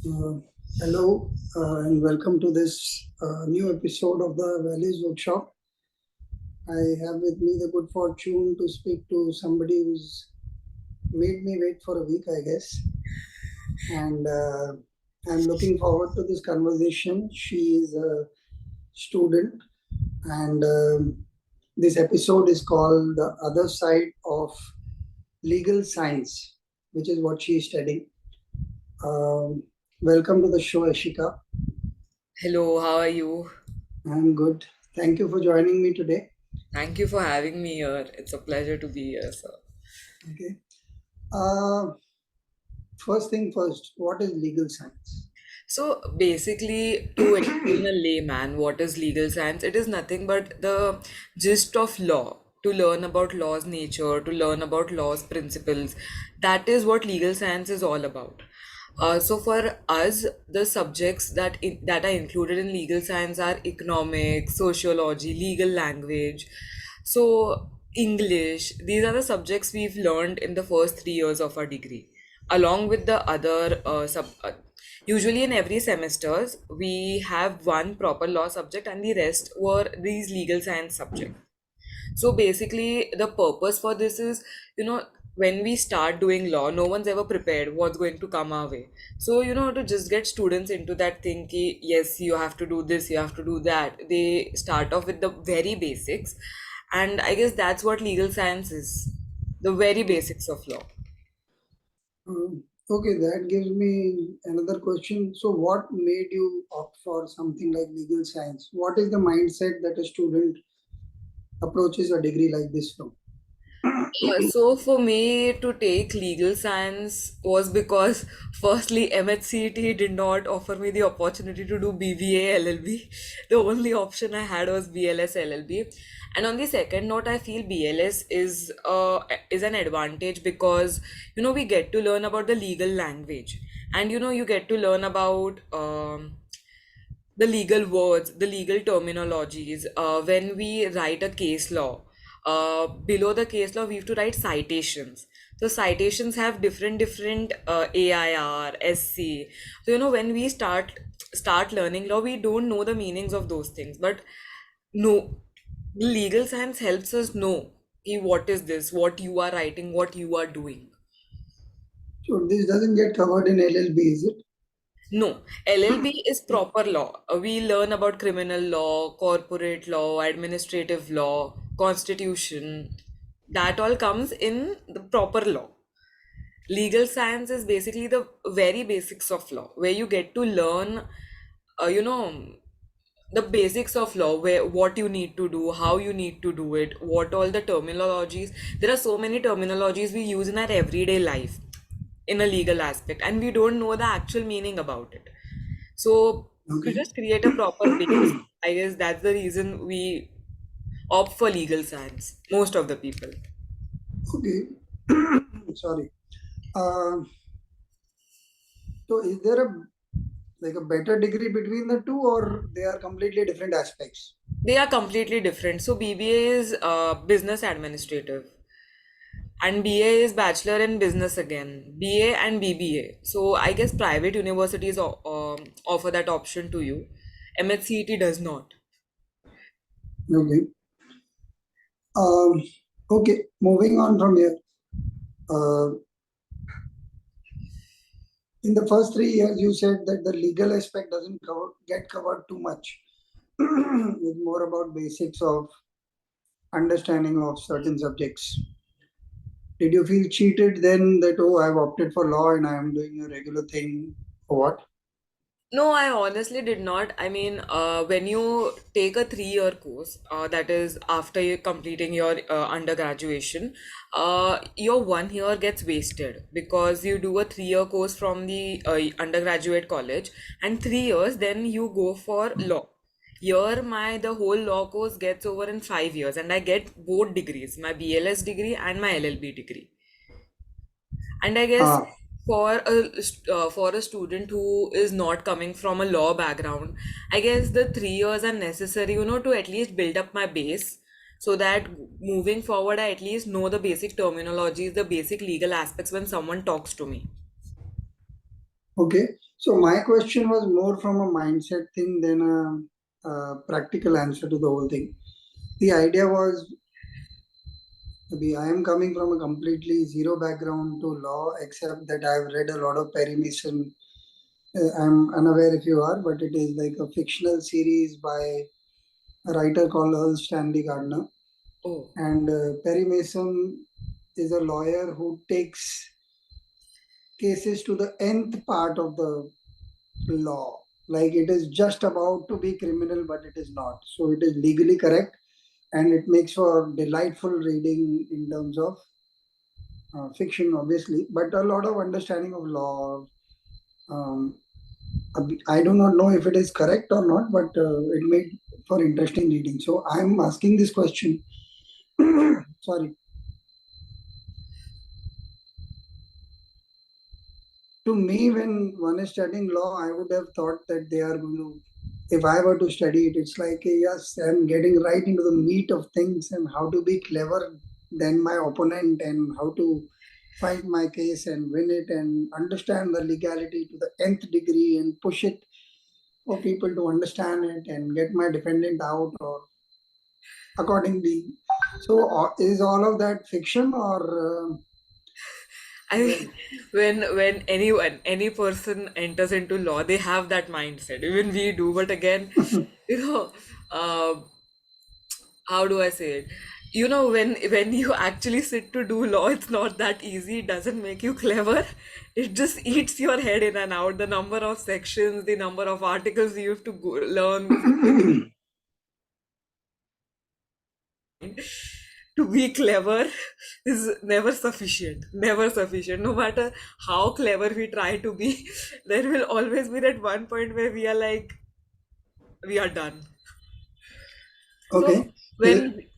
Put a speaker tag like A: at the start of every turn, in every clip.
A: Uh, Hello and welcome to this new episode of the Values Workshop. I have with me the good fortune to speak to somebody who's made me wait for a week, I guess. And I'm looking forward to this conversation. She is a student, and this episode is called The Other Side of Legal Science, which is what she is studying. Um, Welcome to the show, Ashika.
B: Hello, how are you?
A: I'm good. Thank you for joining me today.
B: Thank you for having me here. It's a pleasure to be here, sir.
A: Okay. Uh, First thing first, what is legal science?
B: So basically, to explain a layman what is legal science, it is nothing but the gist of law. To learn about law's nature, to learn about law's principles. That is what legal science is all about. So for us, the subjects that are included in legal science are economics, sociology, legal language. So English, these are the subjects we've learned in the first 3 years of our degree, along with the other usually in every semesters we have one proper law subject and the rest were these legal science subjects. So basically the purpose for this is, when we start doing law, no one's ever prepared what's going to come our way. So to just get students into that thing ki, yes, you have to do this, you have to do that, they start off with the very basics. And I guess that's what legal science is, the very basics of law.
A: Okay, that gives me another question. So, what made you opt for something like legal science? What is the mindset that a student approaches a degree like this from?
B: So for me to take legal science was because firstly MHCT did not offer me the opportunity to do BBA LLB. The only option I had was BLS LLB. And on the second note, I feel BLS is an advantage because we get to learn about the legal language, and you get to learn about the legal words, the legal terminologies. When we write a case law, below the case law, we have to write citations. So citations have different AIR, SC. So when we start learning law, we don't know the meanings of those things. But no, legal science helps us know what is this, what you are writing, what you are doing.
A: So, this doesn't get covered in LLB, is it?
B: No, LLB is proper law. We learn about criminal law, corporate law, administrative law, constitution. That all comes in the proper law. Legal science is basically the very basics of law, where you get to learn, uh, you know, the basics of law, where what you need to do, how you need to do it, what all the terminologies. There are so many terminologies we use in our everyday life in a legal aspect, and we don't know the actual meaning about it. So to
A: Okay.
B: just create a proper base, I guess that's the reason we opt for legal science, most of the people.
A: Okay. Sorry. Uh, so, is there a better degree between the two, or they are completely different aspects?
B: They are completely different. So BBA is business administrative, and BA is bachelor in business again. BA and BBA. So I guess private universities offer that option to you. MHCET does not.
A: Okay. Um, okay. Moving on from here. Uh, in the first 3 years, you said that the legal aspect doesn't get covered too much. It's more about basics of understanding of certain subjects. Did you feel cheated then that, oh, I've opted for law and I am doing a regular thing or what?
B: No, I honestly did not. I mean, when you take a 3 year course, that is after you completing your undergraduation, your 1 year gets wasted because you do a 3 year course from the undergraduate college, and 3 years, then you go for law. Here, the whole law course gets over in 5 years, and I get both degrees, my BLS degree and my LLB degree. And I guess
A: Ah,
B: for a student who is not coming from a law background, I guess the 3 years are necessary, to at least build up my base, so that moving forward I at least know the basic terminologies, the basic legal aspects when someone talks to me.
A: Okay. So my question was more from a mindset thing than a practical answer to the whole thing. The idea was, I am coming from a completely zero background to law, except that I've read a lot of Perry Mason. I'm unaware if you are, but it is like a fictional series by a writer called Earl Stanley Gardner.
B: Oh,
A: And Perry Mason is a lawyer who takes cases to the nth part of the law. Like it is just about to be criminal, but it is not. So it is legally correct, and it makes for delightful reading in terms of fiction, obviously, but a lot of understanding of law. Um, I do not know if it is correct or not, but it made for interesting reading. So I'm asking this question. Sorry. To me, when one is studying law, I would have thought that they are going to, if I were to study it, it's like, yes, I'm getting right into the meat of things and how to be clever than my opponent and how to fight my case and win it and understand the legality to the nth degree and push it for people to understand it and get my defendant out or accordingly. So, is all of that fiction or
B: I
A: well?
B: mean, when anyone, any person enters into law, they have that mindset. Even we do, but again, you know, uh, how do I say it? You know, when you actually sit to do law, it's not that easy. It doesn't make you clever. It just eats your head in and out. The number of sections, the number of articles you have to learn to be clever is never sufficient. Never sufficient. No matter how clever we try to be, there will always be that one point where we are like, we are done. So
A: Okay.
B: when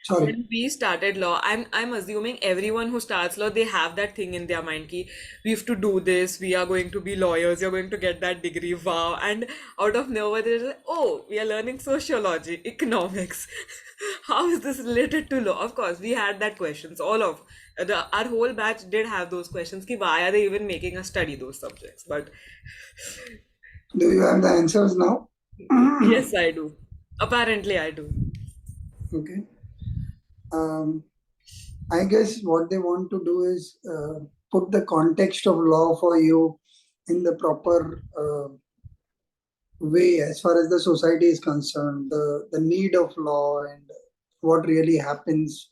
A: Sorry.
B: when we started law, I'm assuming everyone who starts law, they have that thing in their mind ki we have to do this, we are going to be lawyers, you're going to get that degree, wow. And out of nowhere they're like, oh, we are learning sociology, economics. How is this related to law? Of course, we had that questions. All of our whole batch did have those questions ki why are they even making us study those subjects? But
A: Do you have the answers now?
B: yes, I do. Apparently, I do.
A: Okay. Um, I guess what they want to do is put the context of law for you in the proper way as far as the society is concerned, the need of law and what really happens.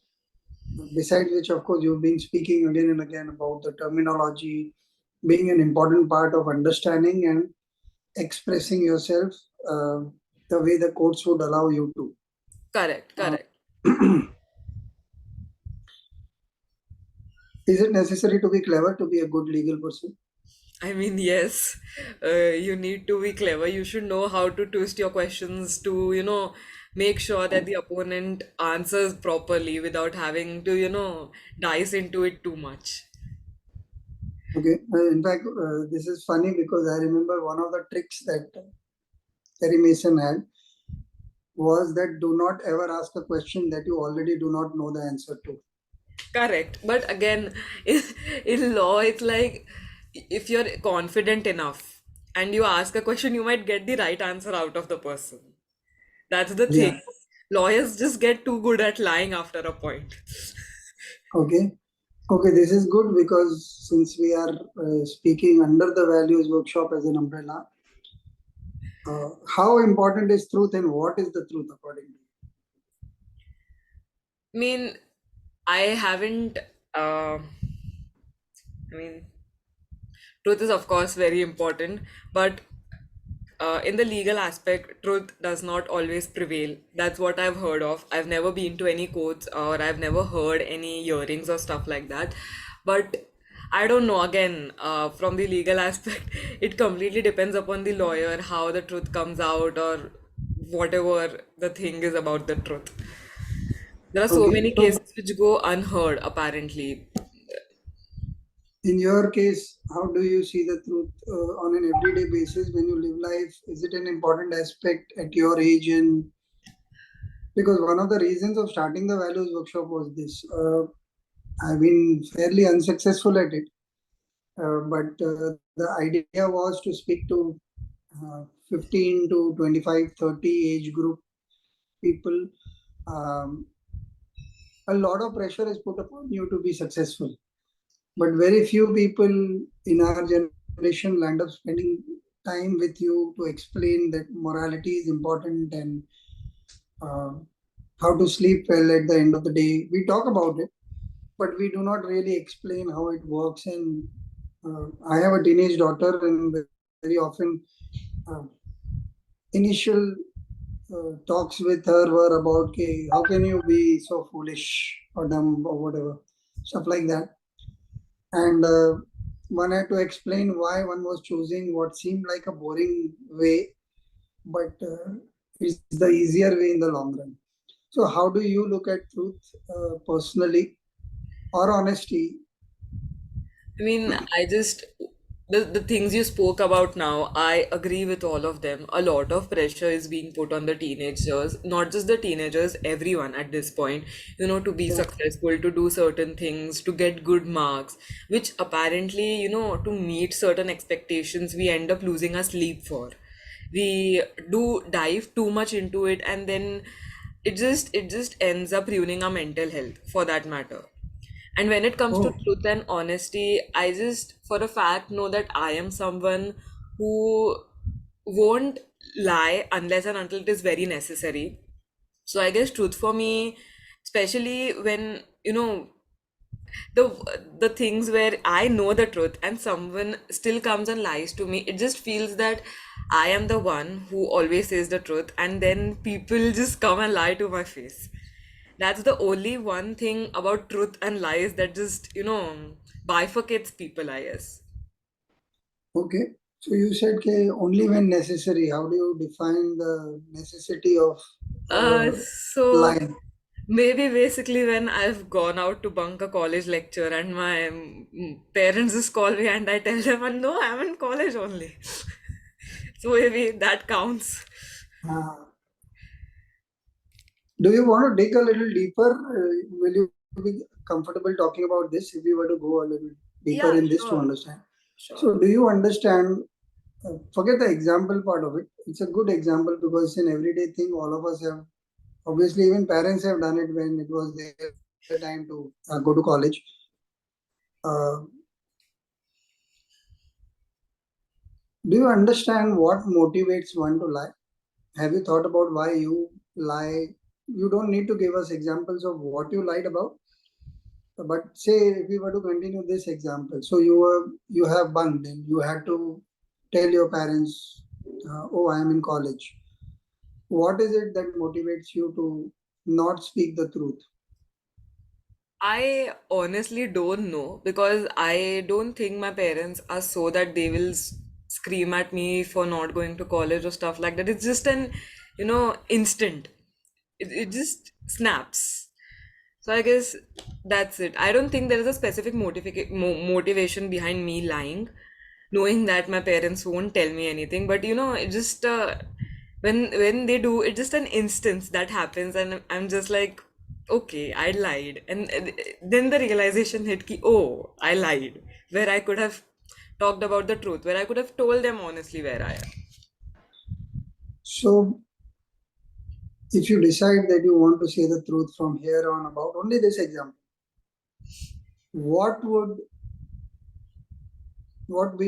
A: Besides which, of course, you've been speaking again and again about the terminology being an important part of understanding and expressing yourself uh, the way the courts would allow you to.
B: Correct,
A: Uh,
B: correct.
A: is it necessary to be clever to be a good legal person?
B: I mean, yes, you need to be clever. You should know how to twist your questions to, make sure that the opponent answers properly without having to, dice into it too much.
A: Okay. In fact, this is funny because I remember one of the tricks that Terry Mason had was that do not ever ask a question that you already do not know the answer to.
B: Correct. But again, in law, it's like if you're confident enough and you ask a question, you might get the right answer out of the person. That's the
A: Yeah.
B: thing. Lawyers just get too good at lying after a point.
A: Okay. Okay. This is good because since we are speaking under the values workshop as an umbrella, how important is truth and what is the truth according to
B: I mean, I haven't. Uh, I mean, truth is of course very important, but in the legal aspect, truth does not always prevail. That's what I've heard of. I've never been to any courts or I've never heard any hearings or stuff like that. But I don't know. Again, from the legal aspect, it completely depends upon the lawyer how the truth comes out or whatever the thing is about the truth. There are
A: you?
B: so
A: Okay.
B: many
A: So,
B: cases which go unheard, apparently.
A: in your case, how do you see the truth on an everyday basis when you live life? Is it an important aspect at your age? And because one of the reasons of starting the values workshop was this, I've been fairly unsuccessful at it. but the idea was to speak to 15 to 25, 30 age group people. Um, a lot of pressure is put upon you to be successful, but very few people in our generation land up spending time with you to explain that morality is important and uh, how to sleep well at the end of the day. We talk about it, but we do not really explain how it works. And I have a teenage daughter, and very often uh, initial talks with her were about, okay, how can you be so foolish or dumb or whatever, stuff like that. And one had to explain why one was choosing what seemed like a boring way, but it's the easier way in the long run. So, how do you look at truth personally or honesty?
B: I mean, I just the things you spoke about now, I agree with all of them. A lot of pressure is being put on the teenagers, not just the teenagers, everyone at this point, to be
A: Yeah.
B: successful, to do certain things, to get good marks, which apparently, to meet certain expectations, we end up losing our sleep for. We do dive too much into it, and then it just ends up ruining our mental health for that matter. And when it comes to
A: Oh,
B: truth and honesty, I just for a fact know that I am someone who won't lie unless and until it is very necessary. So I guess truth for me, especially when, the the things where I know the truth and someone still comes and lies to me, it just feels that I am the one who always says the truth, and then people just come and lie to my face. That's the only one thing about truth and lies that just, bifurcates people, I guess.
A: okay. So you said okay, only when necessary. How do you define the necessity of uh,
B: So
A: lying?
B: maybe basically when I've gone out to bunk a college lecture and my parents just call me and I tell them, no, I'm in college only. So maybe that counts.
A: Uh, do you want to dig a little deeper? Will you be comfortable talking about this if we were to go a little deeper in
B: Yeah,
A: this to
B: sure,
A: understand? So,
B: sure.
A: do you understand? Forget the example part of it. It's a good example because it's an everyday thing. All of us have, obviously, even parents have done it when it was their time to go to college. Uh, do you understand what motivates one to lie? Have you thought about why you lie? You don't need to give us examples of what you lied about, but say if we were to continue this example, so you have bunked and you had to tell your parents, "Oh, I am in college." What is it that motivates you to not speak the truth?
B: I honestly don't know because I don't think my parents are so that they will scream at me for not going to college or stuff like that. It's just an, instant. It just snaps. So I guess that's it. I don't think there is a specific motivation behind me lying, knowing that my parents won't tell me anything. But it just when they do, it's just an instance that happens, and I'm just like, okay, I lied, and then the realization hit ki, oh, I lied, where I could have talked about the truth, where I could have told them honestly where I am.
A: So, if you decide that you want to say the truth from here on about only this example, what would what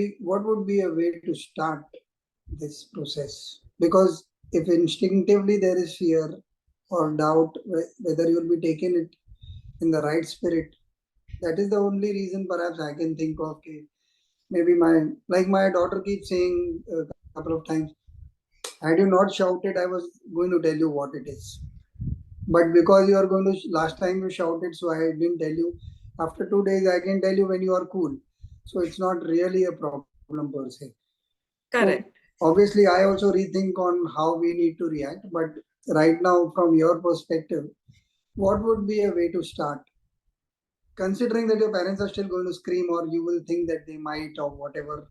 A: would be a way to start this process? Because if instinctively there is fear or doubt whether you will be taking it in the right spirit, that is the only reason perhaps I can think of. Okay, maybe like my daughter keeps saying a couple of times, had you not shouted, I was going to tell you what it is. But because you are going to, last time you shouted, so I didn't tell you. After 2 days, I can tell you when you are cool. So it's not really a problem per se. So
B: Correct.
A: obviously, I also rethink on how we need to react. But right now, from your perspective, what would be a way to start? Considering that your parents are still going to scream, or you will think that they might, or whatever.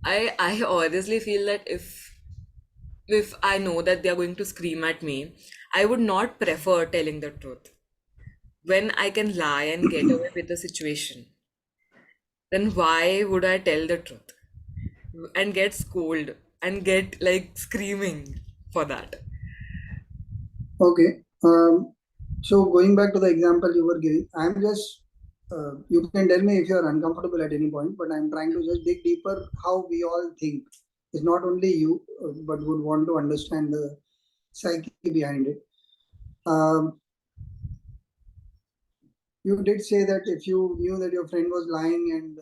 B: I honestly feel that if I know that they are going to scream at me, I would not prefer telling the truth when I can lie and get away with the situation. then why would I tell the truth and get scolded and get like screaming for that?
A: Okay. So going back to the example you were giving, I'm just you can tell me if you're uncomfortable at any point, but I'm trying to just dig deeper how we all think. It's not only you, but would want to understand the psyche behind it. Um, you did say that if you knew that your friend was lying and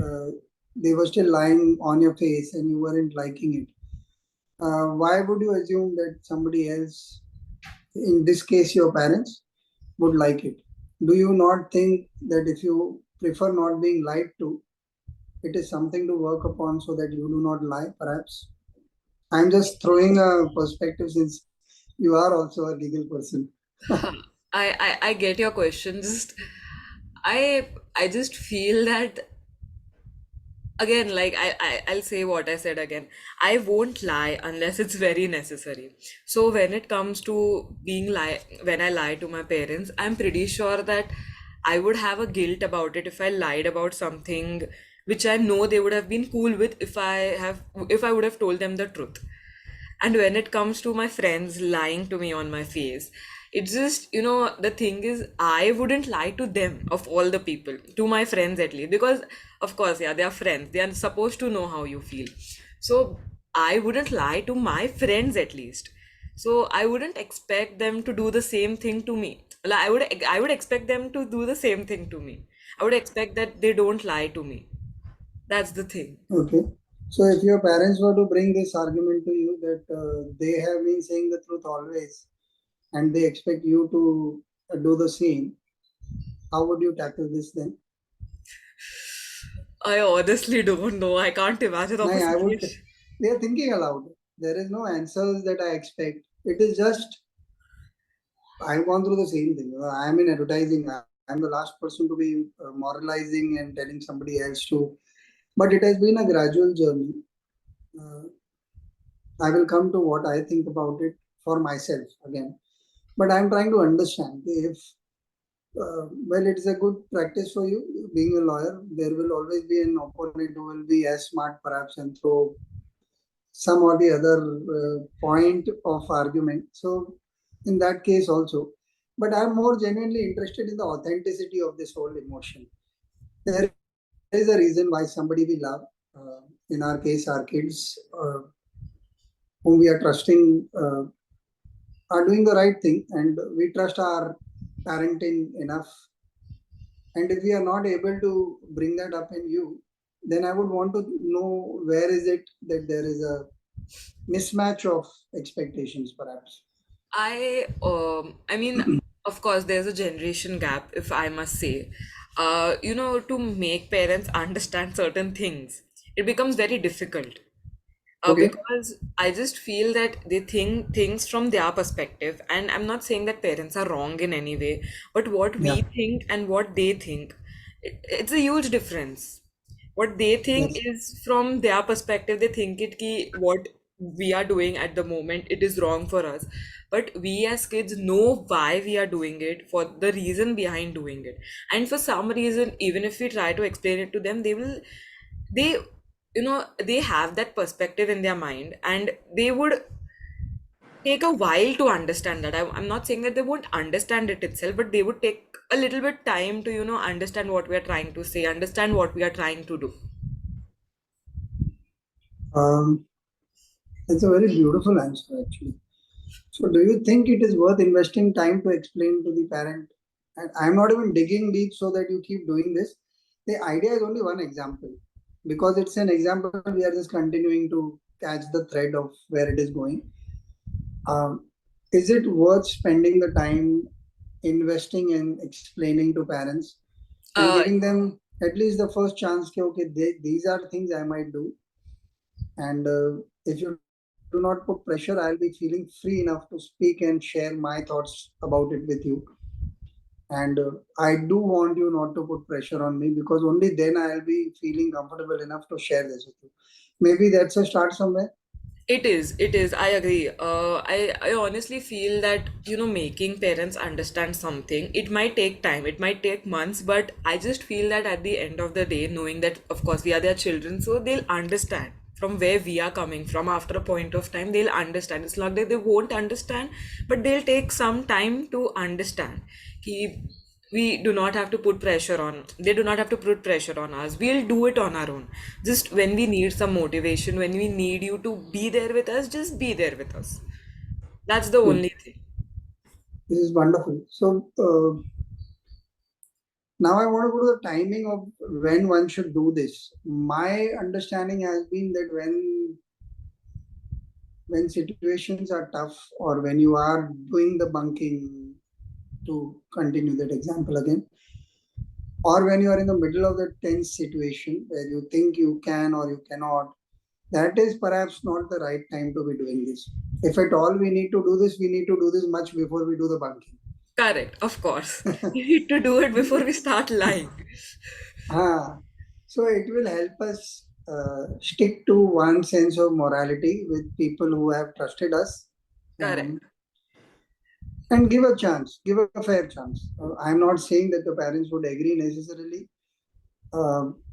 A: uh, they were still lying on your face and you weren't liking it, why would you assume that somebody else, in this case your parents, would like it? Do you not think that if you prefer not being lied to, it is something to work upon so that you do not lie, perhaps? I'm just throwing a perspective since you are also a legal person.
B: Huh. I get your question. Just I just feel that again, like I'll say what I said again. I won't lie unless it's very necessary. So when it comes to being lie, when I lie to my parents, I'm pretty sure that I would have a guilt about it if I lied about something which I know they would have been cool with if I would have told them the truth. And when it comes to my friends lying to me on my face, it's just, the thing is, I wouldn't lie to them of all the people, to my friends at least, because of course, yeah, they are friends. They are supposed to know how you feel. So I wouldn't lie to my friends at least. So I wouldn't expect them to do the same thing to me. Like I would expect them to do the same thing to me. I would expect that they don't lie to me. That's the thing.
A: Okay. So if your parents were to bring this argument to you that they have been saying the truth always and they expect you to do the same, how would you tackle this then?
B: I honestly don't know. I can't imagine
A: No,
B: of a
A: I would.
B: situation.
A: They are thinking aloud. There is no answers that I expect. It is just I've gone through the same thing. I'm in advertising. I'm the last person to be moralizing and telling somebody else to. But it has been a gradual journey. Uh, I will come to what I think about it for myself again. But I'm trying to understand if, well, it is a good practice for you being a lawyer. There will always be an opponent who will be as smart, perhaps, and throw some or the other point of argument. So, in that case, also. But I'm more genuinely interested in the authenticity of this whole emotion. There is a reason why somebody we love, in our case, our kids, whom we are trusting, are doing the right thing, and we trust our parenting enough. And if we are not able to bring that up in you, then I would want to know where is it that there is a mismatch of expectations, perhaps.
B: I mean, of course, there's a generation gap, if I must say. To make parents understand certain things, it becomes very difficult.
A: Okay.
B: Because I just feel that they think things from their perspective, and I'm not saying that parents are wrong in any way, but what we
A: Yeah.
B: think and what they think, it's a huge difference. What they think
A: Yes.
B: is from their perspective, they think it ki what we are doing at the moment, it is wrong for us. But we as kids know why we are doing it, for the reason behind doing it. And for some reason, even if we try to explain it to them, they they have that perspective in their mind, and they would take a while to understand that. I'm not saying that they won't understand it itself, but they would take a little bit time to understand what we are trying to say, understand what we are trying to do.
A: Um, it's a very beautiful answer, actually. So, do you think it is worth investing time to explain to the parent? And I'm not even digging deep so that you keep doing this. The idea is only one example. Because it's an example, we are just continuing to catch the thread of where it is going. Um, is it worth spending the time investing in explaining to parents and
B: uh
A: giving them at least the first chance? Okay, these are things I might do, and if you do not put pressure, I'll be feeling free enough to speak and share my thoughts about it with you. And I do want you not to put pressure on me, because only then I'll be feeling comfortable enough to share this with you. Maybe that's a start somewhere.
B: It is. I agree. I honestly feel that, making parents understand something, it might take time, it might take months, but I just feel that at the end of the day, knowing that, of course, we are their children, so they'll understand from where we are coming from after a point of time, they'll understand. It's not that they won't understand, but they'll take some time to understand. Ki we do not have to put pressure on, they do not have to put pressure on us, we'll do it on our own. Just when we need some motivation, when we need you to be there with us, just be there with us. That's the
A: Good.
B: only thing.
A: This is wonderful. So now I want to go to the timing of when one should do this. My understanding has been that when situations are tough, or when you are doing the bunking, to continue that example again, or when you are in the middle of the tense situation where you think you can or you cannot, that is perhaps not the right time to be doing this. If at all we need to do this, we need to do this much before we do the bunking.
B: Correct, of course. We need to do it before we start lying.
A: Ah, so it will help us stick to one sense of morality with people who have trusted us,
B: Correct.
A: um, and give a chance, give a fair chance. I'm not saying that the parents would agree necessarily. Um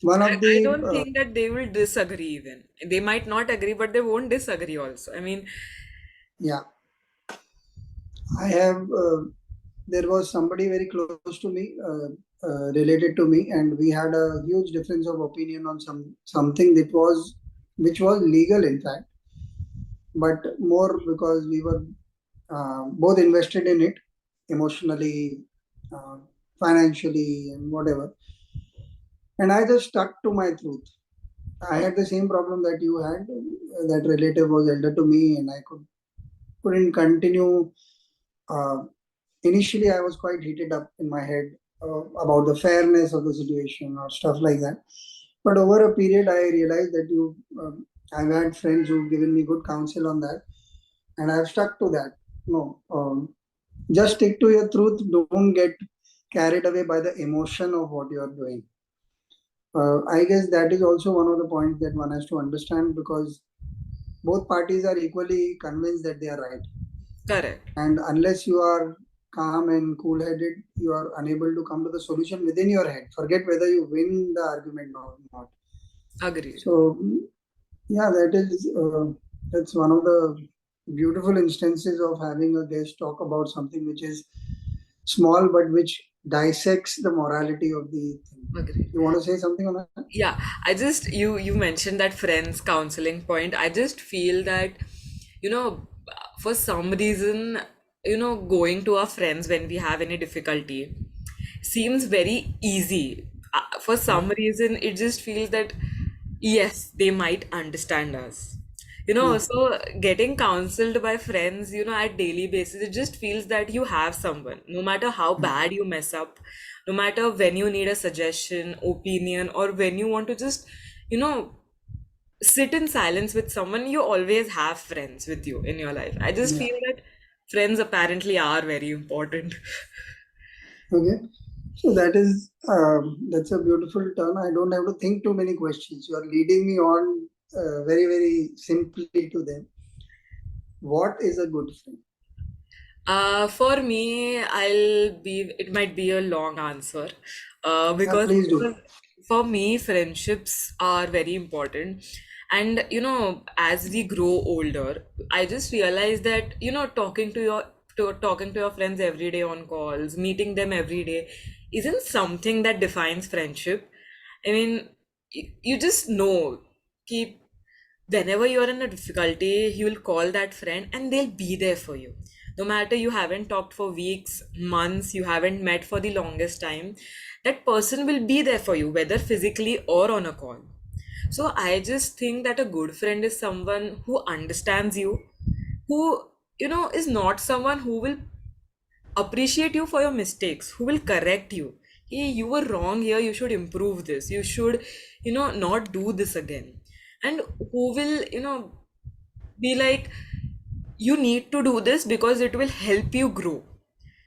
A: one of
B: I
A: the
B: don't think that they will disagree even. They might not agree, but they won't disagree also. I mean,
A: Yeah, I have. There was somebody very close to me, related to me, and we had a huge difference of opinion on something that was which was legal, in fact, but more because we were both invested in it emotionally, uh, financially, and whatever. And I just stuck to my truth. I had the same problem that you had. That relative was elder to me, and I couldn't continue. Uh, Initially, I was quite heated up in my head about the fairness of the situation or stuff like that. But over a period, I realized that I've had friends who've given me good counsel on that, and I've stuck to that. No, just stick to your truth. Don't get carried away by the emotion of what you're doing. I guess that is also one of the points that one has to understand, because both parties are equally convinced that they are right.
B: correct.
A: And unless you are calm and cool headed, you are unable to come to the solution within your head. Forget whether you win the argument or not.
B: Agreed.
A: So, yeah, that's one of the beautiful instances of having a guest talk about something which is small but which dissects the morality of the thing.
B: Agreed.
A: You want to say something on that?
B: Yeah, I just you mentioned that friends counseling point. I just feel that, you know, for some reason, going to our friends when we have any difficulty seems very easy. For
A: Yeah.
B: some reason, it just feels that yes, they might understand us.
A: Yeah.
B: So getting counseled by friends, at daily basis, it just feels that you have someone, no matter how
A: Yeah.
B: bad you mess up, no matter when you need a suggestion, opinion, or when you want to just, you know, sit in silence with someone, you always have friends with you in your life. I just
A: Yeah.
B: feel that friends apparently are very important.
A: Okay. So that's a beautiful turn. I don't have to think too many questions. You are leading me on very, very simply to them. What is a good friend?
B: For me, it might be a long answer.
A: Yeah,
B: Because
A: please do.
B: for me, friendships are very important. And, as we grow older, I just realized that, talking to your friends every day on calls, meeting them every day, isn't something that defines friendship. I mean, you just know, keep whenever you're in a difficulty, you'll call that friend and they'll be there for you. No matter you haven't talked for weeks, months, you haven't met for the longest time, that person will be there for you, whether physically or on a call. So I just think that a good friend is someone who understands you, who, is not someone who will appreciate you for your mistakes, who will correct you. Hey, you were wrong here, you should improve this, you should, not do this again. And who will, be like, you need to do this because it will help you grow.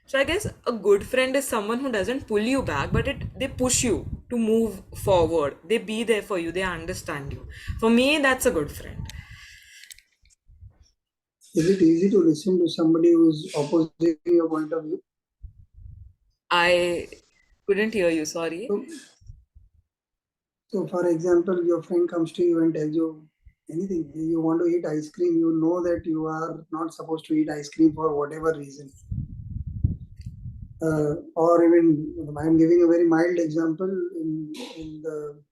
B: So I guess a good friend is someone who doesn't pull you back, but they push you to move forward. They be there for you, they understand you. For me, that's a good friend.
A: Is it easy to listen to somebody who's opposing your point of view?
B: I couldn't hear you, sorry.
A: So, so for example, your friend comes to you and tells you anything. You want to eat ice cream, you know that you are not supposed to eat ice cream for whatever reason. Or even, I'm giving a very mild example. In the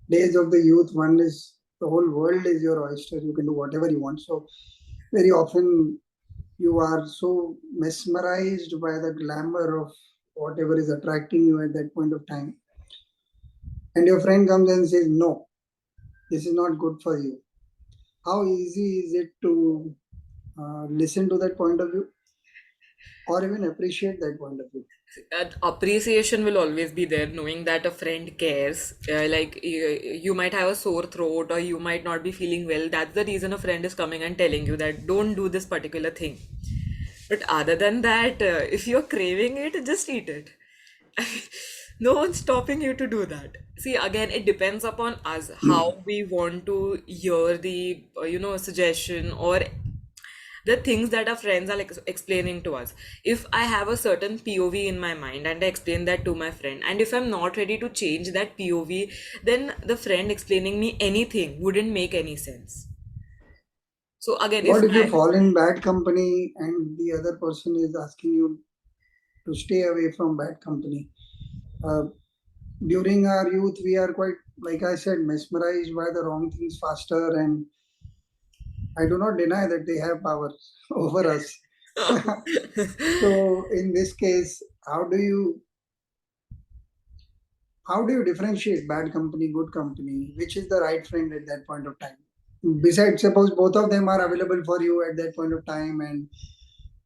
A: days of the youth, one is the whole world is your oyster. You can do whatever you want. So, very often you are so mesmerized by the glamour of whatever is attracting you at that point of time. And your friend comes and says, no, this is not good for you. How easy is it to listen to that point of view or even appreciate that point of view?
B: Appreciation will always be there, knowing that a friend cares. Like you might have a sore throat or you might not be feeling well. That's the reason a friend is coming and telling you that don't do this particular thing. But other than that, if you're craving it, just eat it. No one's stopping you to do that. See, again, it depends upon us how we want to hear the, suggestion or the things that our friends are like explaining to us. If I have a certain POV in my mind and I explain that to my friend, and if I'm not ready to change that POV, then the friend explaining me anything wouldn't make any sense. So again, if
A: What if you
B: I
A: fall in bad company and the other person is asking you to stay away from bad company? Uh, During our youth, we are quite, like I said, mesmerized by the wrong things faster, and I do not deny that they have power over us. So, in this case, how do you differentiate bad company, good company? Which is the right friend at that point of time? Besides, suppose both of them are available for you at that point of time and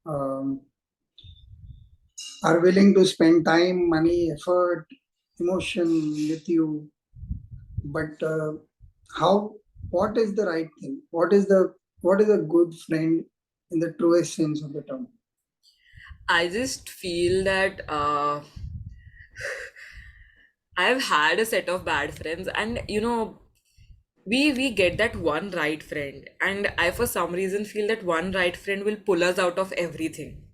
A: um, are willing to spend time, money, effort, emotion with you, but how? What is the right thing? What is a good friend in the truest sense of the term?
B: I just feel that I've had a set of bad friends, and we get that one right friend, and I for some reason feel that one right friend will pull us out of everything.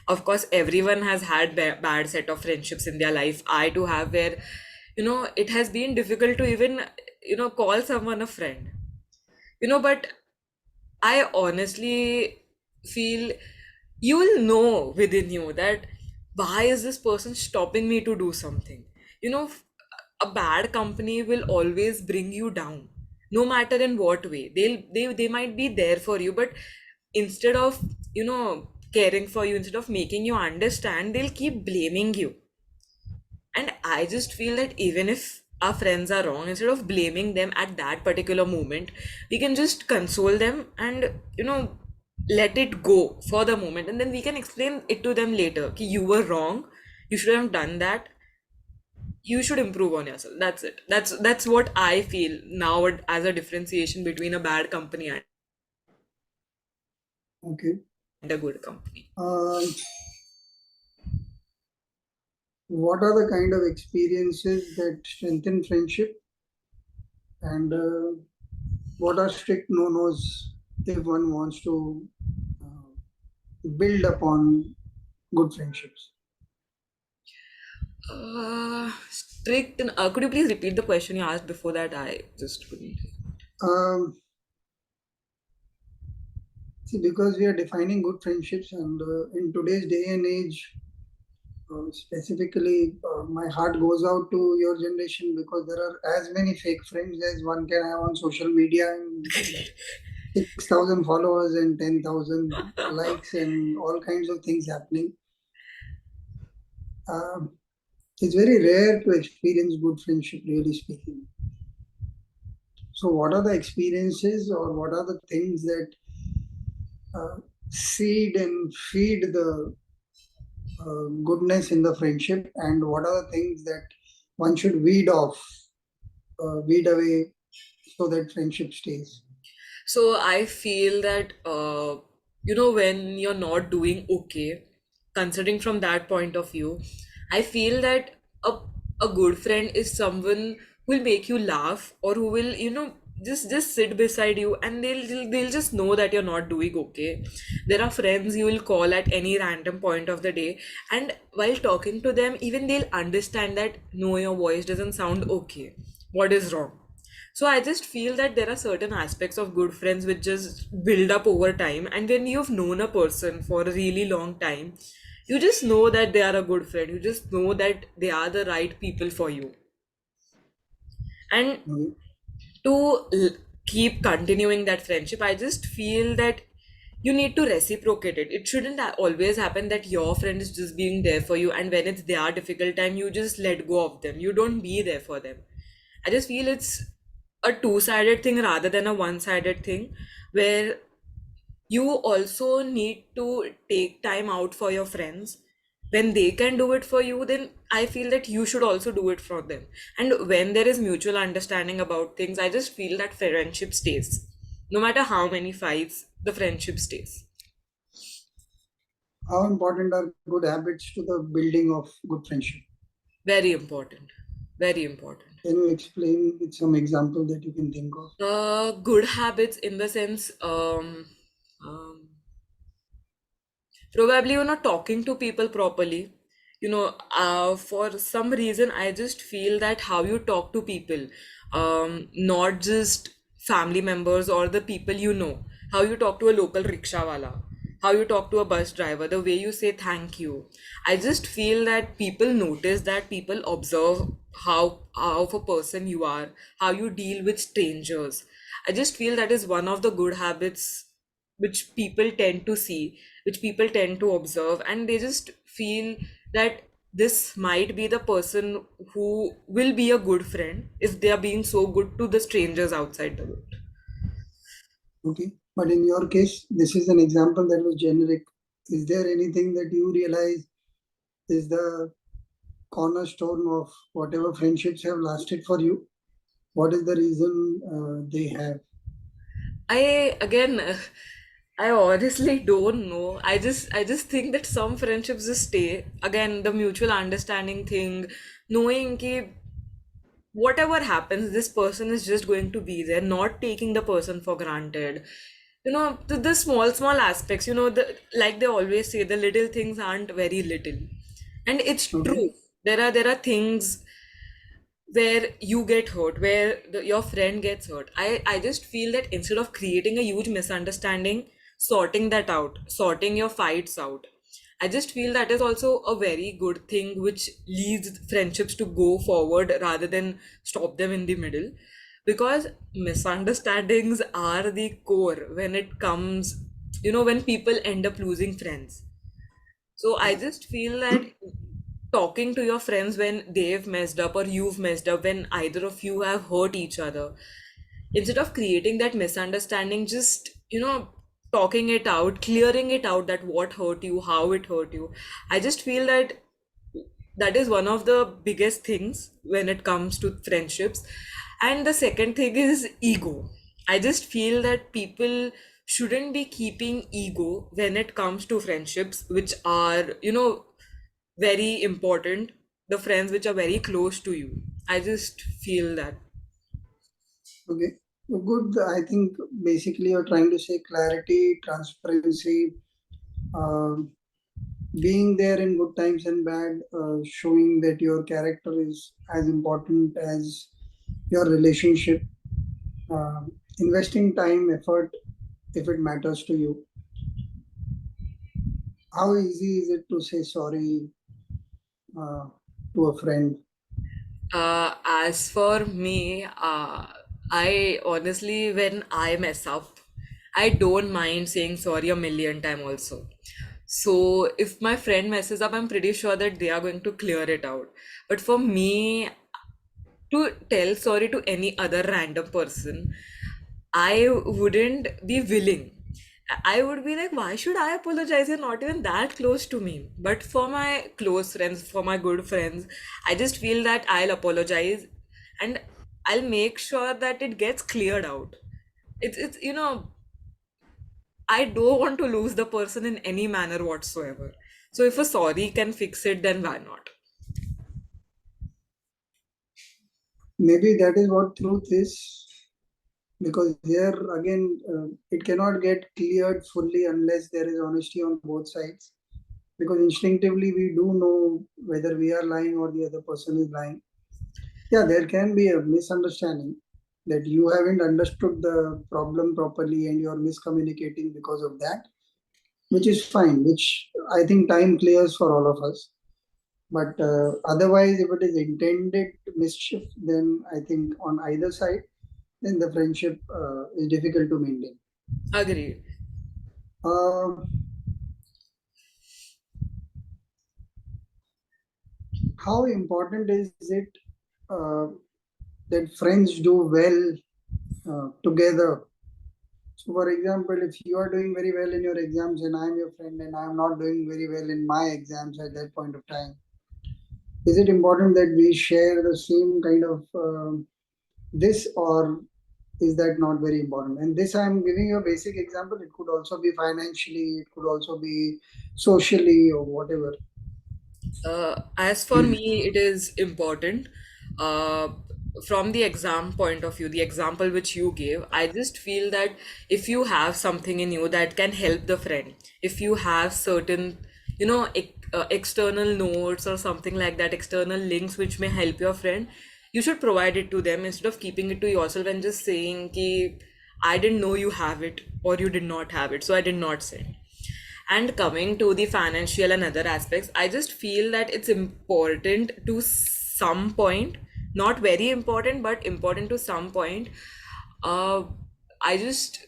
B: Of course, everyone has had bad set of friendships in their life. I too have, where it has been difficult to even call someone a friend. But I honestly feel you will know within you that why is this person stopping me to do something? A bad company will always bring you down, no matter in what way. They might be there for you, but instead of caring for you, instead of making you understand, they'll keep blaming you. And I just feel that even if our friends are wrong, instead of blaming them at that particular moment, we can just console them and, let it go for the moment. And then we can explain it to them later. Ki you were wrong. You should have done that. You should improve on yourself. That's it. That's what I feel now as a differentiation between a bad company and
A: Okay.
B: a good company.
A: Um, what are the kind of experiences that strengthen friendship, and what are strict no-nos if one wants to build upon good friendships?
B: Strict. Could you please repeat the question you asked before that? I just couldn't.
A: Um, See, because we are defining good friendships, and in today's day and age, specifically, my heart goes out to your generation because there are as many fake friends as one can have on social media, and 6,000 followers and 10,000 likes and all kinds of things happening. Um, it's very rare to experience good friendship, really speaking. So, what are the experiences or what are the things that uh, seed and feed the goodness in the friendship, and what are the things that one should weed away so that friendship stays?
B: So I feel that when you're not doing okay, considering from that point of view, I feel that a a good friend is someone who will make you laugh or who will just sit beside you, and they'll just know that you're not doing okay. There are friends you will call at any random point of the day, and while talking to them, even they'll understand that no, your voice doesn't sound okay, what is wrong. So I just feel that there are certain aspects of good friends which just build up over time, and when you've known a person for a really long time, you just know that they are a good friend, you just know that they are the right people for you. And
A: Okay.
B: to l- keep continuing that friendship, I just feel that you need to reciprocate it. It shouldn't always happen that your friend is just being there for you, and when it's their difficult time, you just let go of them, you don't be there for them. I just feel it's a two-sided thing rather than a one-sided thing, where you also need to take time out for your friends. When they can do it for you, then I feel that you should also do it for them. And when there is mutual understanding about things, I just feel that friendship stays. No matter how many fights, the friendship stays.
A: How important are good habits to the building of good friendship?
B: Very important. Very important.
A: Can you explain with some example that you can think of?
B: Good habits in the sense, um, probably you're not talking to people properly. For some reason, I just feel that how you talk to people, not just family members or the people you know, how you talk to a local rickshaw wala, how you talk to a bus driver, the way you say thank you. I just feel that people notice, that people observe how of a person you are, how you deal with strangers. I just feel that is one of the good habits which people tend to see, which people tend to observe, and they just feel that this might be the person who will be a good friend if they are being so good to the strangers outside the world.
A: Okay. But in your case, this is an example that was generic. Is there anything that you realize is the cornerstone of whatever friendships have lasted for you? What is the reason they have?
B: I again, I honestly don't know. I just think that some friendships just stay. Again, the mutual understanding thing, knowing ki whatever happens, this person is just going to be there, not taking the person for granted. The small aspects, like they always say, the little things aren't very little. And it's
A: Okay.
B: true. There are things where you get hurt, where your friend gets hurt. I just feel that instead of creating a huge misunderstanding, sorting that out, sorting your fights out, I just feel that is also a very good thing which leads friendships to go forward rather than stop them in the middle. Because misunderstandings are the core when it comes, when people end up losing friends. So I
A: Yeah.
B: just feel that talking to your friends when they've messed up or you've messed up, when either of you have hurt each other, instead of creating that misunderstanding, just, talking it out, clearing it out, that what hurt you, how it hurt you. I just feel that that is one of the biggest things when it comes to friendships. And the second thing is ego. I just feel that people shouldn't be keeping ego when it comes to friendships which are, very important, the friends which are very close to you. I just feel that.
A: Okay. Good. I think basically you're trying to say clarity, transparency, um, being there in good times and bad, showing that your character is as important as your relationship, investing time, effort if it matters to you. How easy is it to say sorry uh, to a friend?
B: As for me, I honestly, when I mess up, I don't mind saying sorry a million times also. So if my friend messes up, I'm pretty sure that they are going to clear it out. But for me, to tell sorry to any other random person, I wouldn't be willing. I would be like, why should I apologize? You're not even that close to me. But for my close friends, for my good friends, I just feel that I'll apologize, and I'll make sure that it gets cleared out. It's I don't want to lose the person in any manner whatsoever. So if a sorry can fix it, then why not?
A: Maybe that is what truth is. because here again it cannot get cleared fully unless there is honesty on both sides, because instinctively we do know whether we are lying or the other person is lying. Yeah, there can be a misunderstanding that you haven't understood the problem properly and you're miscommunicating because of that, which is fine, which I think time clears for all of us. But otherwise, if it is intended mischief, then I think on either side, then the friendship is difficult to maintain.
B: Agreed.
A: Uh, how important is it uh, that friends do well together? So, for example, if you are doing very well in your exams and I am your friend and I am not doing very well in my exams at that point of time, is it important that we share the same kind of this, or is that not very important? And this I am giving you a basic example. It could also be financially, it could also be socially, or whatever.
B: As for me, it is important. Uh, from the exam point of view, the example which you gave, I just feel that if you have something in you that can help the friend, if you have certain, external notes or something like that, external links which may help your friend, you should provide it to them instead of keeping it to yourself and just saying ki, I didn't know you have it or you did not have it, so I did not send. And coming to the financial and other aspects, I just feel that it's important to some point, not very important, but important to some point. Uh, I just,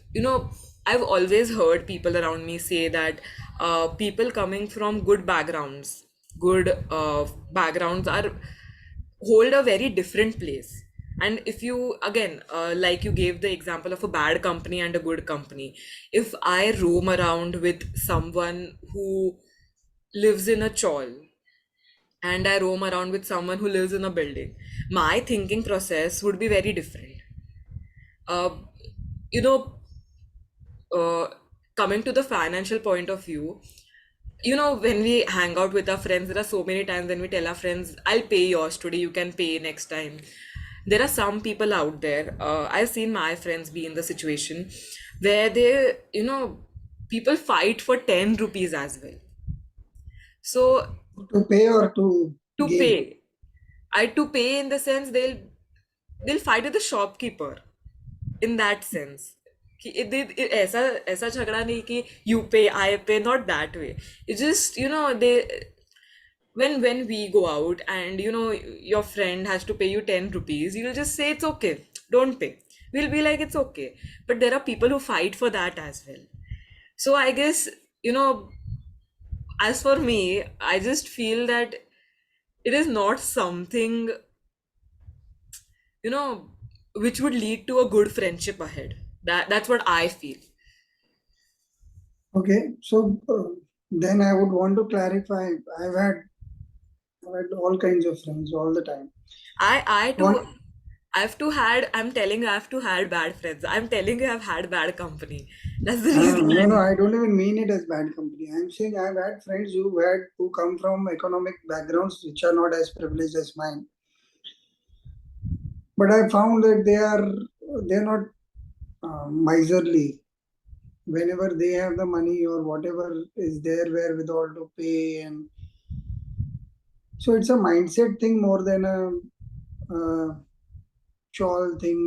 B: I've always heard people around me say that people coming from good backgrounds, good backgrounds are hold a very different place. And if you again like you gave the example of a bad company and a good company, if I roam around with someone who lives in a chawl and I roam around with someone who lives in a building, my thinking process would be very different. uh, you know uh, Coming to the financial point of view, when we hang out with our friends, there are so many times when we tell our friends, I'll pay yours today, you can pay next time. There are some people out there, I've seen my friends be in the situation where people fight for 10 rupees as well. So
A: To pay or to
B: to
A: give?
B: pay, to pay in the sense they'll fight with the shopkeeper in that sense. ऐसा ऐसा झगड़ा नहीं कि you pay I pay, not that way. It's just they when we go out and your friend has to pay you 10 rupees, you'll just say it's okay, don't pay. We'll be like it's okay. But there are people who fight for that as well. So I guess, you know as for me, I just feel that it is not something, you know which would lead to a good friendship ahead. That's what I feel.
A: Okay, so then I would want to clarify. I've had all kinds of friends all the time.
B: I too,
A: One,
B: I'm telling you, I've too had bad friends. I'm telling you, I've had bad company. That's the reason
A: no, no,
B: I'm.
A: I don't even mean it as bad company. I'm saying I've had friends who come from economic backgrounds which are not as privileged as mine, but I found that they're not miserly. Whenever they have the money or whatever is their wherewithal to pay, and so it's a mindset thing more than a shawl thing,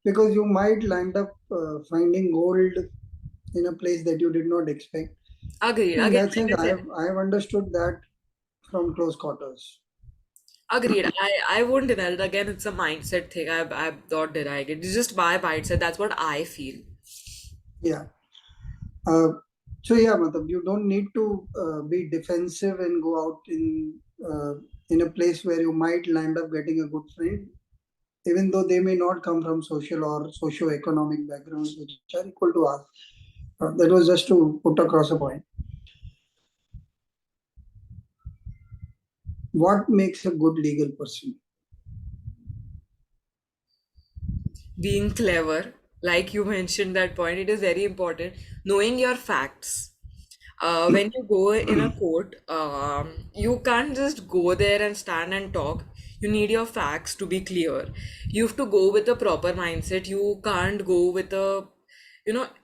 A: because you might land up finding gold in a place that you did not expect.
B: Agreed.
A: In
B: Again,
A: that sense,
B: like I said,
A: I've understood that from close quarters.
B: agreed. I won't deny it. Again, it's a mindset thing. I'm not denying it. It's just my mindset. That's what I feel.
A: Yeah. Uh, so yeah, Matab, you don't need to be defensive and go out in a place where you might land up getting a good friend, even though they may not come from social or socio-economic backgrounds which are equal to us. That was just to put across a point. What makes a good legal person?
B: Being clever, like you mentioned that point, it is very important. Knowing your facts. When you go in a court, you can't just go there and stand and talk. You need your facts to be clear. You have to go with a proper mindset. You can't go with a,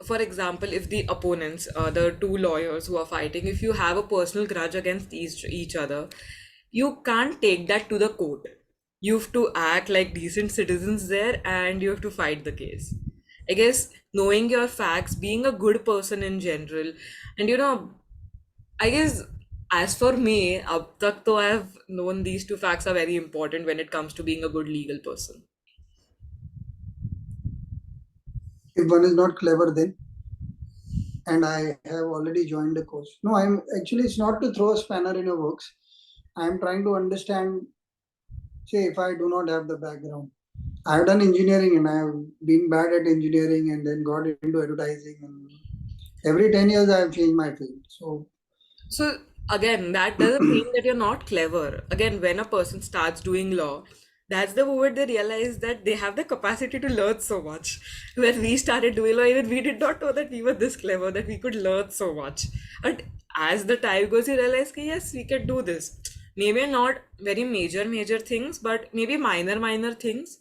B: for example, if the opponents, the two lawyers who are fighting, if you have a personal grudge against each other, you can't take that to the court. You have to act like decent citizens there, and you have to fight the case. I guess knowing your facts, being a good person in general, and I guess as for me, ab tak to I have known these two facts are very important when it comes to being a good legal person.
A: If one is not clever, then, and I have already joined the course. No, I'm actually, it's not to throw a spanner in your works. I'm trying to understand, say, if I do not have the background. I've done engineering and I've been bad at engineering and then got into advertising. And every 10 years, I've changed my field. So,
B: So again, that doesn't mean that you're not clever. Again, when a person starts doing law, that's the moment they realize that they have the capacity to learn so much. When we started doing law, even we did not know that we were this clever, that we could learn so much. And as the time goes, you realize, that yes, we can do this. Maybe not very major things, but maybe minor things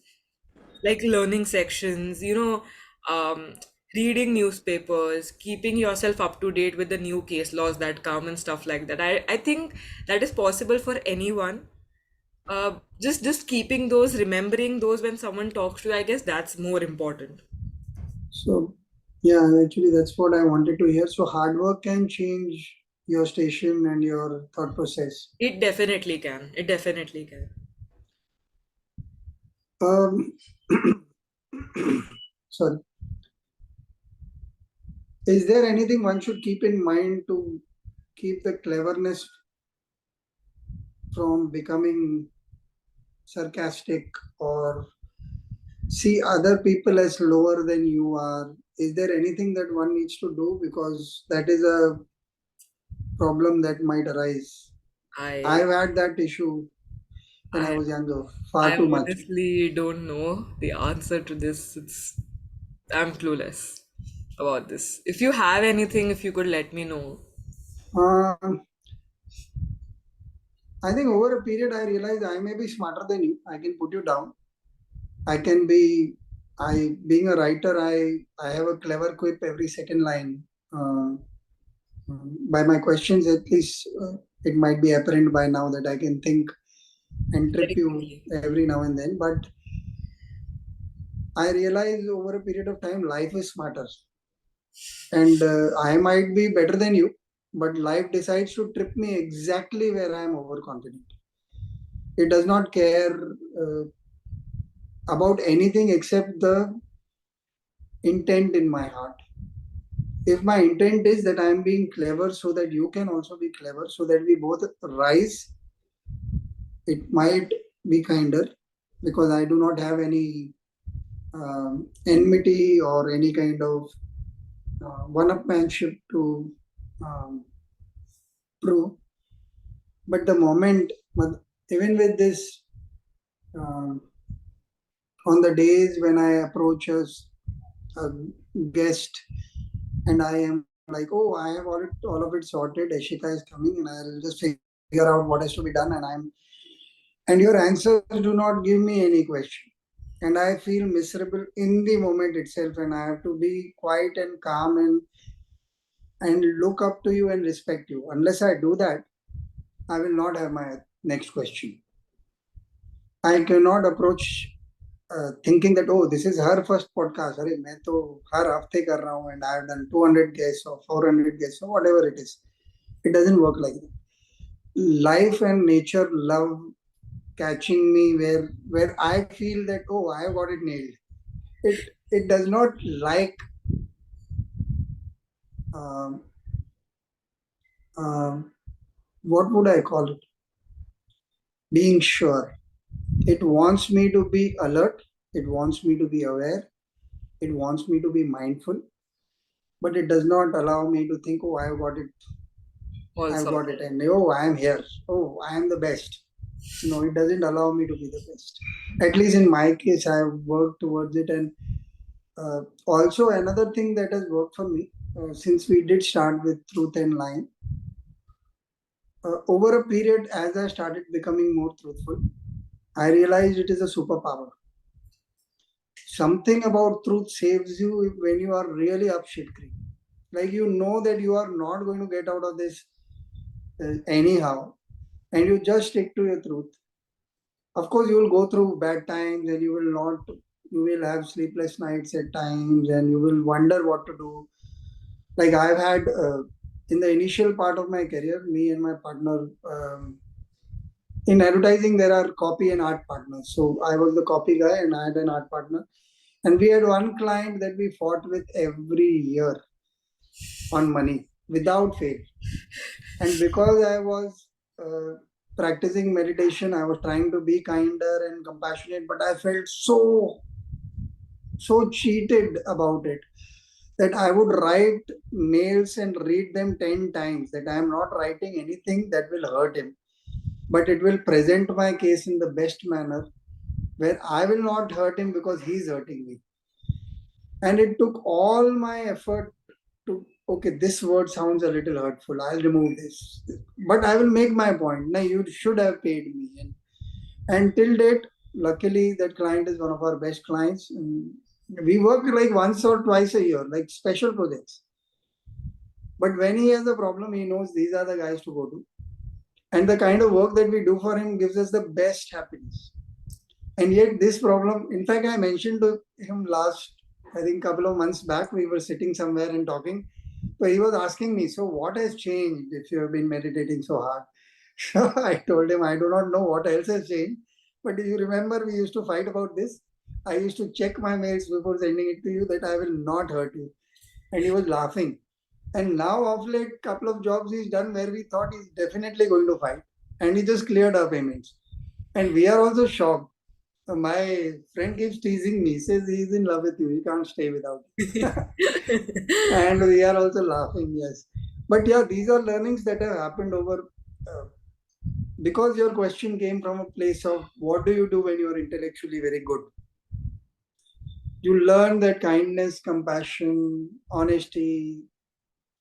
B: like learning sections, um, reading newspapers, keeping yourself up to date with the new case laws that come and stuff like that. I think that is possible for anyone. Just keeping those, remembering those when someone talks to you, I guess that's more important.
A: so yeah, actually, that's what I wanted to hear. So, hard work can change your station and your thought process.
B: It definitely can. It definitely can.
A: Um, sorry. Is there anything one should keep in mind to keep the cleverness from becoming sarcastic or see other people as lower than you are? Is there anything that one needs to do? Because that is a problem that might arise.
B: I
A: I've had that issue when I
B: I
A: was younger, far
B: I
A: too much.
B: honestly don't know the answer to this. I'm clueless about this. If you have anything, if you could let me know.
A: Um, I think over a period, I realized I may be smarter than you. I can put you down. I can be, being a writer, I have a clever quip every second line. Uh, by my questions, at least it might be apparent by now that I can think and trip
B: Very
A: you
B: quickly.
A: every now and then. But I realize over a period of time, life is smarter. And I might be better than you, but life decides to trip me exactly where I am overconfident. It does not care uh, about anything except the intent in my heart. If my intent is that I am being clever so that you can also be clever, so that we both rise, it might be kinder because I do not have any enmity or any kind of one-upmanship to um, prove. But the moment, even with this, um, on the days when I approach a guest and I am like, oh, I have all of it sorted. Ashika is coming, and I'll just figure out what has to be done. And your answers do not give me any question. And I feel miserable in the moment itself, and I have to be quiet and calm and look up to you and respect you. Unless I do that, I will not have my next question. I cannot approach thinking that oh this is her first podcast. अरे मैं तो हर हफ्ते कर रहा हूँ and I have done 200 guests or 400 guests or whatever it is. It doesn't work like that. Life and nature love catching me where I feel that oh I have got it nailed. It does not like um, um, what would I call it? Being sure. It wants me to be alert. It wants me to be aware. It wants me to be mindful, but it does not allow me to think, oh,
B: All
A: I've got it,
B: sorted.
A: and oh, I am here. Oh, I am the best. No, it doesn't allow me to be the best. At least in my case, I have worked towards it. And also, another thing that has worked for me, since we did start with truth and line, over a period, as I started becoming more truthful, I realized it is a superpower. Something about truth saves you when you are really up shit creek. Like you know that you are not going to get out of this anyhow, and you just stick to your truth. Of course, you will go through bad times, and you will have sleepless nights at times, and you will wonder what to do. Like I've had in the initial part of my career, me and my partner. In advertising, there are copy and art partners. So I was the copy guy, and I had an art partner. And we had one client that we fought with every year on money without fail. And because I was practicing meditation, I was trying to be kinder and compassionate, but I felt so cheated about it that I would write mails and read them 10 times that I am not writing anything that will hurt him, but it will present my case in the best manner where I will not hurt him because he's hurting me. And it took all my effort to, okay, this word sounds a little hurtful. I'll remove this. But I will make my point. Now, you should have paid me. And till date, luckily, that client is one of our best clients. And we work like once or twice a year, like special projects. But when he has a problem, he knows these are the guys to go to. And the kind of work that we do for him gives us the best happiness. And yet, this problem, in fact, I mentioned to him last, I think, couple of months back, we were sitting somewhere and talking. So he was asking me, so what has changed if you have been meditating so hard? So I told him, I do not know what else has changed. But do you remember we used to fight about this? I used to check my mails before sending it to you that I will not hurt you. And he was laughing. And now, of late, couple of jobs he's done where we thought he's definitely going to fight. And he just cleared our payments. And we are also shocked. My friend keeps teasing me, says he's in love with you, he can't stay without you. And we are also laughing, yes. But yeah, these are learnings that have happened over uh, because your question came from a place of what do you do when you're intellectually very good? You learn that kindness, compassion, honesty,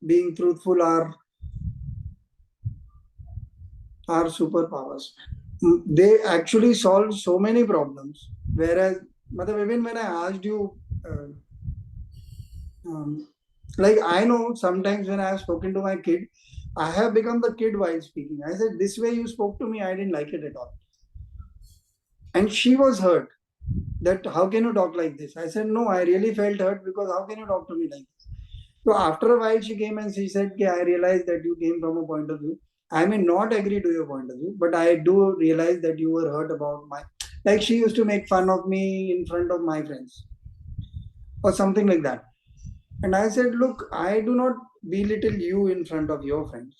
A: being truthful are superpowers. They actually solve so many problems. Whereas, even when I asked you, um, like I know sometimes when I have spoken to my kid, I have become the kid while speaking. I said, this way you spoke to me, I didn't like it at all. And she was hurt that how can you talk like this? I said, no, I really felt hurt because how can you talk to me like this? So after a while, she came and she said, I realized that you came from a point of view. I may not agree to your point of view, but I do realize that you were hurt about my. Like she used to make fun of me in front of my friends or something like that. And I said, look, I do not belittle you in front of your friends.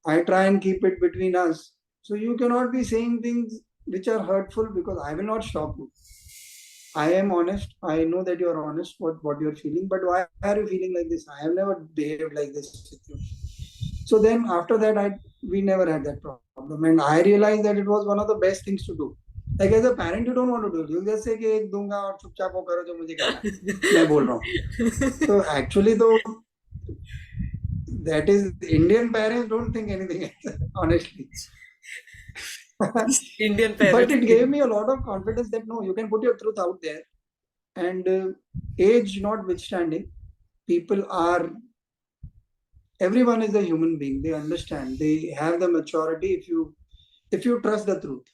A: I try and keep it between us. So you cannot be saying things which are hurtful because I will not stop you. I am honest. I know that you are honest what you're feeling, but why are you feeling like this? I have never behaved like this with you. So then after that, I we never had that problem. And I realized that it was one of the best things to do. Like as a parent, you don't want to do it. You just say कि एक दूंगा और चुपचाप वो करो जो मुझे करना है. मैं बोल रहा हूँ. So actually though that is Indian parents don't think anything else, honestly.
B: Indian
A: But
B: parents.
A: it gave me a lot of confidence that no, you can put your truth out there. And age notwithstanding, people are everyone is a human being. They understand. They have the maturity if you trust the truth.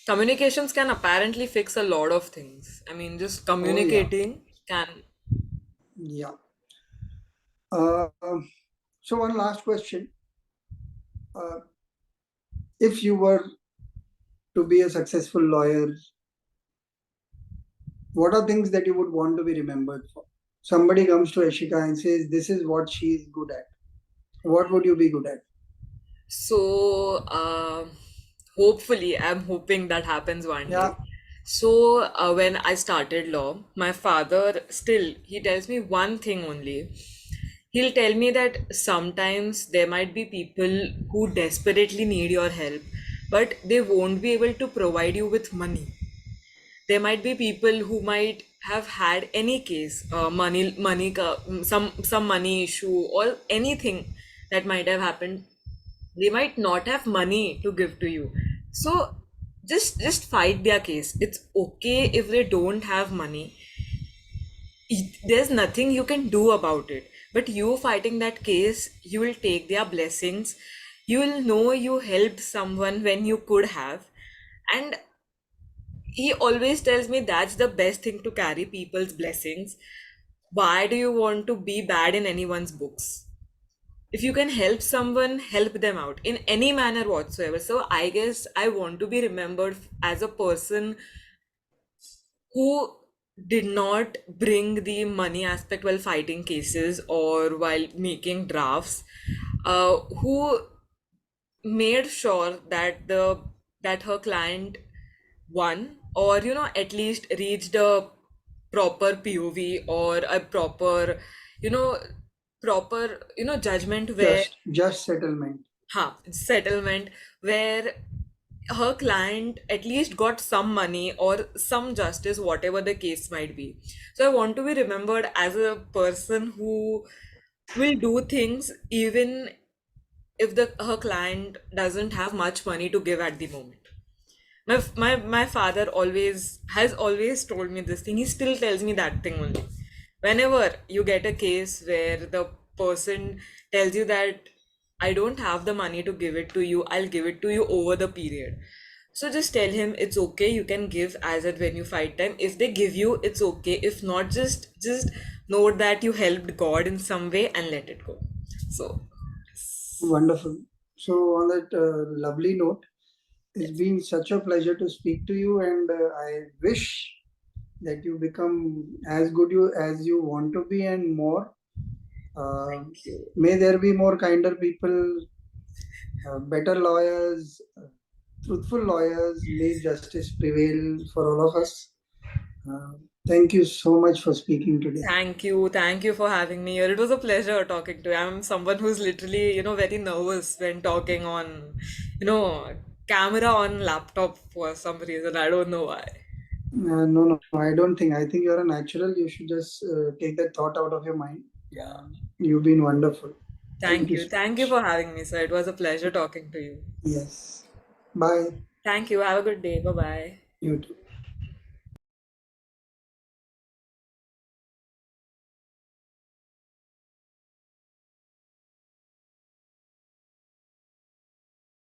B: Communications can apparently fix a lot of things. I mean, just
A: Oh yeah,
B: communicating can.
A: yeah. Uh, so one last question: uh, if you were to be a successful lawyer, what are things that you would want to be remembered for? Somebody comes to Ashika and says, "This is what she is good at." What would you be good at?
B: So, hopefully, I'm hoping that happens one
A: Yeah,
B: day. So, when I started law, my father still, he tells me one thing only. He'll tell me that sometimes there might be people who desperately need your help, but they won't be able to provide you with money. There might be people who might have had any case, some money issue or anything that might have happened. They might not have money to give to you, So just fight their case. It's okay if they don't have money. There's nothing you can do about it. But you fighting that case, you will take their blessings. You will know you helped someone when you could have. And he always tells me that's the best thing, to carry people's blessings. Why do you want to be bad in anyone's books? If you can help someone, help them out in any manner whatsoever. So I guess I want to be remembered as a person who did not bring the money aspect while fighting cases or while making drafts, who made sure that her client won, or at least reached a proper POV, or a proper you know judgment, where
A: Just settlement.
B: settlement, where her client at least got some money or some justice, whatever the case might be. So I want to be remembered as a person who will do things even if the her client doesn't have much money to give at the moment. My father always told me this thing. He still tells me that thing only. Whenever you get a case where the person tells you that I don't have the money to give it to you, I'll give it to you over the period. So just tell him it's okay, you can give as and when you fight time. If they give you, it's okay. If not, just note that you helped God in some way and let it go. So
A: Wonderful. So, on that lovely note, it's
B: yes.
A: been such a pleasure to speak to you, and I wish that you become as good you as you want to be and more. Uh,
B: Thank you.
A: may there be more kinder people, better lawyers, truthful lawyers. May justice prevail for all of us. Uh, Thank you so much for speaking today.
B: Thank you. Thank you for having me here. It was a pleasure talking to you. I'm someone who's literally, very nervous when talking on, camera on laptop for some reason. I don't know why.
A: No, no, I don't think. I think you're a natural. You should just take that thought out of your mind.
B: Yeah.
A: You've been wonderful. Thank
B: Thank
A: you
B: you.
A: so
B: Thank you
A: much.
B: for having me, sir. It was a pleasure talking to you.
A: Yes. Bye.
B: Thank you. Have a good day. Bye bye.
A: You too.